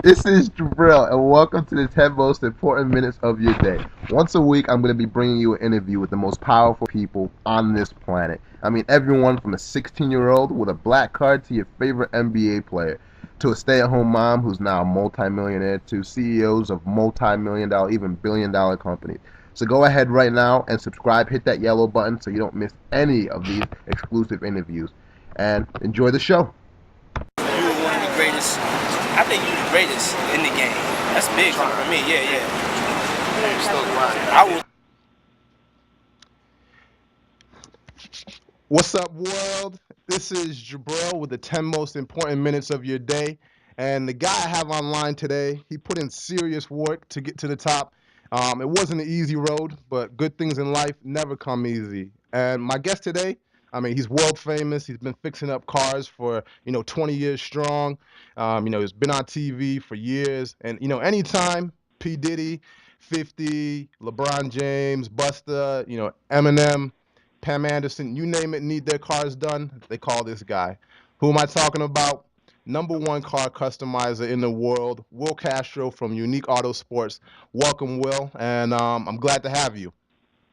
This is Jubril, and welcome to the 10 most important minutes of your day. Once a week, I'm going to be bringing you an interview with the most powerful people on this planet. I mean, everyone from a 16-year-old with a black card to your favorite NBA player, to a stay-at-home mom who's now a multimillionaire, to CEOs of multi-million dollar, even billion-dollar companies. So go ahead right now and subscribe, hit that yellow button so you don't miss any of these exclusive interviews. And enjoy the show. You were one of the greatest. I think you're the greatest in the game. That's big for me. Yeah. I will. What's up, world? This is Jubril with the 10 most important minutes of your day. And the guy I have online today, he put in serious work to get to the top. It wasn't an easy road, but good things in life never come easy. And my guest today, I mean, he's world famous. He's been fixing up cars for, 20 years strong. He's been on TV for years. And, anytime P. Diddy, 50, LeBron James, Busta, Eminem, Pam Anderson, you name it, need their cars done, they call this guy. Who am I talking about? Number one car customizer in the world, Will Castro from Unique Auto Sports. Welcome, Will, and I'm glad to have you.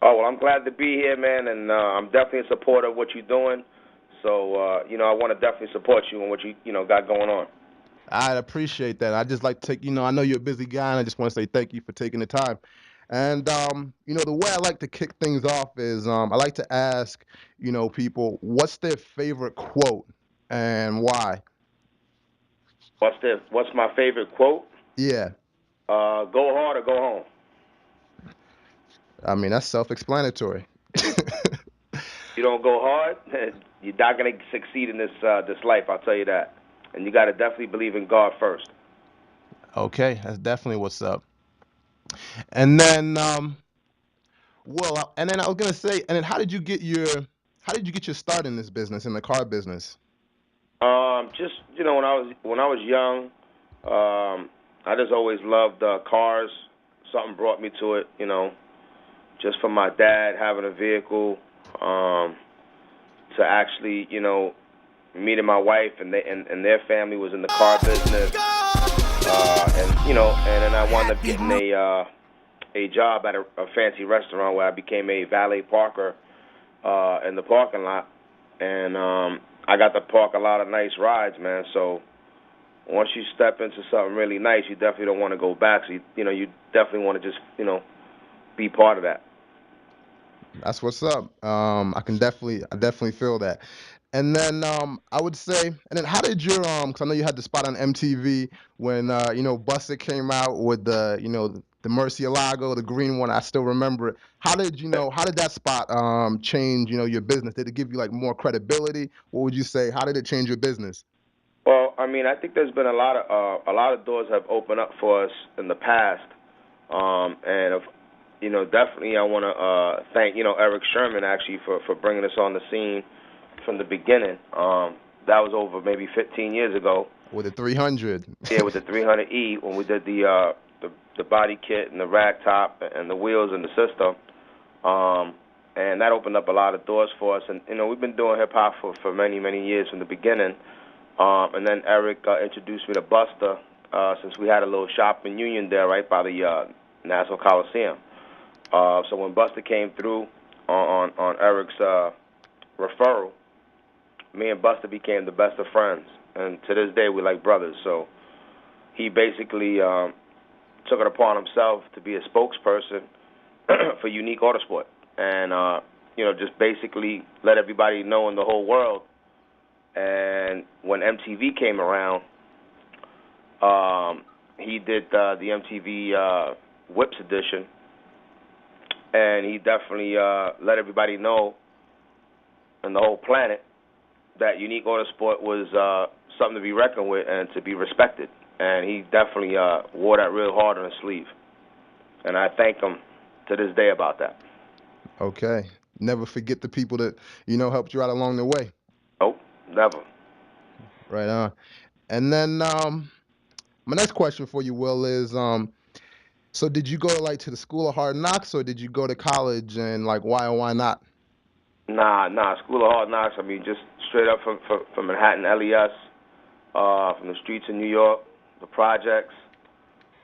Oh, well, I'm glad to be here, man, and I'm definitely a supporter of what you're doing. So, I want to definitely support you and what you got going on. I appreciate that. I just like to take, I know you're a busy guy, and I just want to say thank you for taking the time. And, the way I like to kick things off is I like to ask, people, what's their favorite quote and why? What's my favorite quote? Yeah. Go hard or go home. I mean, that's self-explanatory. You don't go hard, you're not going to succeed in this life, I'll tell you that. And you got to definitely believe in God first. Okay, that's definitely what's up. And then, and then I was gonna say, and then how did you get your start in this business, in the car business? Just when I was young, I just always loved cars. Something brought me to it, just from my dad having a vehicle, to actually, meeting my wife and their family was in the car business, and then I wound up getting a job at a fancy restaurant where I became a valet parker in the parking lot, and I got to park a lot of nice rides, man. So once you step into something really nice, you definitely don't want to go back. So you definitely want to just be part of that. That's what's up. I definitely feel that. And then I would say, and then how did your because I know you had the spot on MTV when Busta came out with the murcielago, the green one. I still remember it. How did that spot change your business? Did it give you like more credibility? What would you say? How did it change your business? Well, I mean, I think there's been a lot of doors have opened up for us in the past, and definitely I want to thank Eric Sherman actually for bringing us on the scene from the beginning. That was over maybe 15 years ago. With the 300. Yeah, with the 300E when we did the body kit and the rag top and the wheels and the system. And that opened up a lot of doors for us. And we've been doing hip hop for many years from the beginning. And then Eric introduced me to Busta since we had a little shop in Union there, right by the Nassau Coliseum. So when Busta came through on Eric's referral, me and Busta became the best of friends, and to this day we're like brothers. So he basically took it upon himself to be a spokesperson for Unique Autosport, and just basically let everybody know in the whole world. And when MTV came around, he did the MTV Whips edition, and he definitely let everybody know and the whole planet that Unique Autosport was something to be reckoned with and to be respected. And he definitely wore that real hard on his sleeve. And I thank him to this day about that. Okay. Never forget the people that helped you out along the way. Nope, never. Right on. And then my next question for you, Will, is so did you go to the School of Hard Knocks, or did you go to college, and why or why not? Nah, School of Hard Knocks. I mean, just straight up from Manhattan, LES. from the streets of New York, the projects.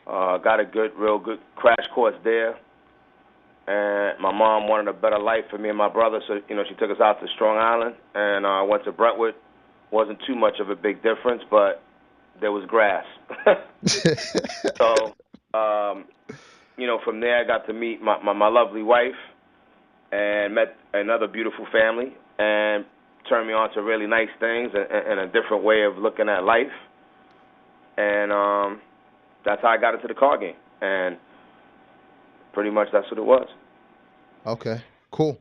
Got a real good crash course there. And my mom wanted a better life for me and my brother, so she took us out to Strong Island, and I went to Brentwood. Wasn't too much of a big difference, but there was grass. So, from there I got to meet my lovely wife, and met another beautiful family, and turned me on to really nice things and a different way of looking at life. And that's how I got into the car game, and pretty much that's what it was. Okay, cool.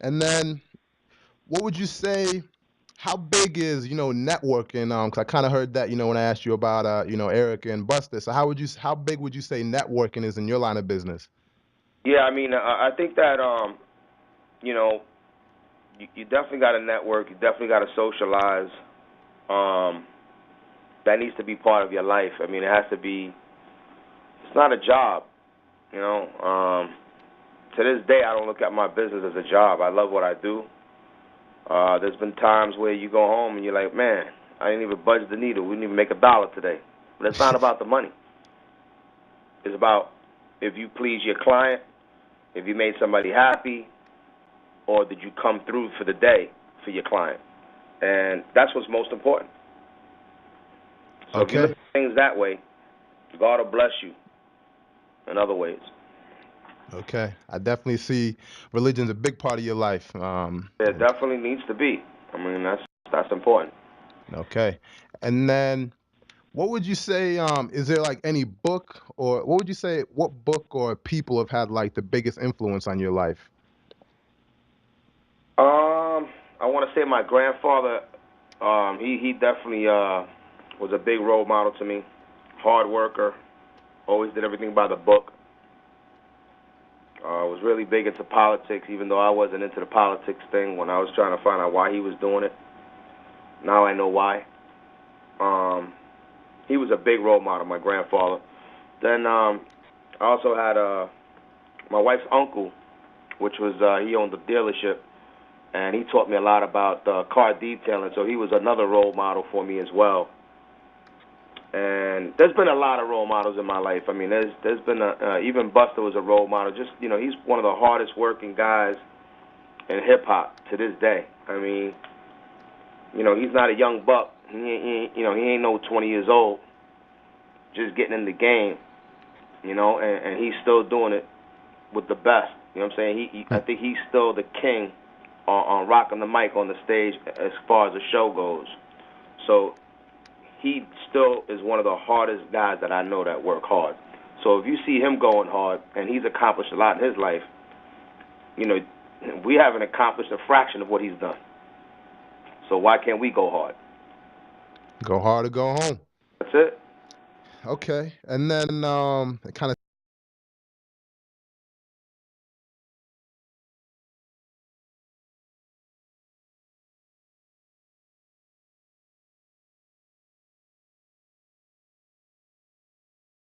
And then what would you say, how big is, networking? Because I kind of heard that, when I asked you about, Eric and Busta. So how big would you say networking is in your line of business? Yeah, I mean, I think that, you definitely got to network. You definitely got to socialize. That needs to be part of your life. I mean, it has to be. It's not a job, you know. To this day, I don't look at my business as a job. I love what I do. There's been times where you go home and you're like, man, I didn't even budge the needle. We didn't even make $1 today. But it's not about the money. It's about if you please your client, if you made somebody happy, or did you come through for the day for your client. And that's what's most important. So if you look Okay. at things that way, God will bless you in other ways. Okay. I definitely see religion's a big part of your life. It definitely needs to be. I mean, that's important. Okay. And then what would you say, is there like any book, or what would you say, what book or people have had like the biggest influence on your life? I want to say my grandfather. He definitely was a big role model to me. Hard worker, always did everything by the book. Was really big into politics, even though I wasn't into the politics thing when I was trying to find out why he was doing it. Now I know why. He was a big role model, my grandfather. Then I also had my wife's uncle, which was he owned a dealership, and he taught me a lot about car detailing. So he was another role model for me as well. And there's been a lot of role models in my life. I mean, there's been even Busta was a role model. Just he's one of the hardest working guys in hip hop to this day. I mean, he's not a young buck. He ain't no 20 years old. Just getting in the game, and he's still doing it with the best. You know what I'm saying? I think he's still the king on rocking the mic on the stage as far as the show goes. So he still is one of the hardest guys that I know that work hard. So if you see him going hard, and he's accomplished a lot in his life, we haven't accomplished a fraction of what he's done. So why can't we go hard? Go hard or go home. That's it. Okay. And then it kind of